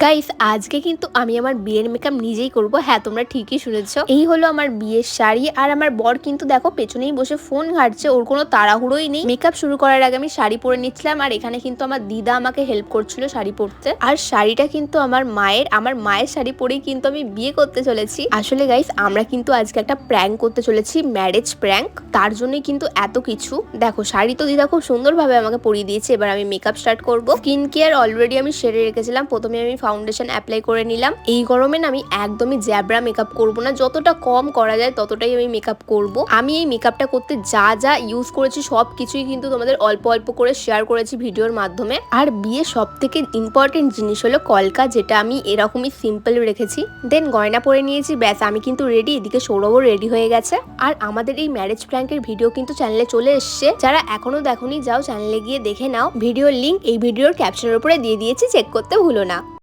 Guys আজকে কিন্তু আমি আমার বিয়ের মেকআপ নিজেই করব। হ্যাঁ, তোমরা ঠিকই শুনেছো। এই হলো আমার বিয়ের শাড়ি। আর আমার বর কিন্তু দেখো পেছনেই বসে ফোন ঘাটছে, ওর কোনো তাড়াহুড়োই নেই। মেকআপ শুরু করার আগে আমি শাড়ি পরে নিচ্ছিলাম, আর এখানে কিন্তু আমার দিদা আমাকে হেল্প করছিল শাড়ি পরতে। আর শাড়িটা কিন্তু আমার মায়ের শাড়ি পরেই কিন্তু আমি বিয়ে করতে চলেছি। আসলে গাইস আমরা কিন্তু আজকে একটা প্র্যাঙ্ক করতে চলেছি, ম্যারেজ প্র্যাঙ্ক। তার জন্যই কিন্তু এত কিছু। দেখো শাড়ি তো দিদা খুব সুন্দরভাবে আমাকে পরিয়ে দিয়েছে, এবার আমি মেকআপ স্টার্ট করব। স্কিন কেয়ার অলরেডি আমি সেরে রেখেছিলাম। প্রথমে আমি ফাউন্ডেশন অ্যাপ্লাই করে নিলাম। এই গরমে না আমি একদমই জ্যাবরা মেকআপ করব না, যতটা কম করা যায় ততটাই আমি মেকআপ করব। আমি এই মেকআপটা করতে যা যা ইউজ করেছি সব কিছুই কিন্তু তোমাদের অল্প অল্প করে শেয়ার করেছি ভিডিওর মাধ্যমে। আর বিয়ে সব থেকে ইম্পর্টেন্ট জিনিস হলো কলকা, যেটা আমি এরকমই সিম্পল রেখেছি। দেন গয়না পরে নিয়েছি, ব্যাস আমি কিন্তু রেডি। এদিকে সৌরভও রেডি হয়ে গেছে। আর আমাদের এই ম্যারেজ প্র্যাঙ্কের ভিডিও কিন্তু চ্যানেলে চলে এসছে, যারা এখনো দেখোনি যাও চ্যানেলে গিয়ে দেখে নাও। ভিডিওর লিঙ্ক এই ভিডিওর ক্যাপশনের উপরে দিয়ে দিয়েছি, চেক করতে ভুলো না।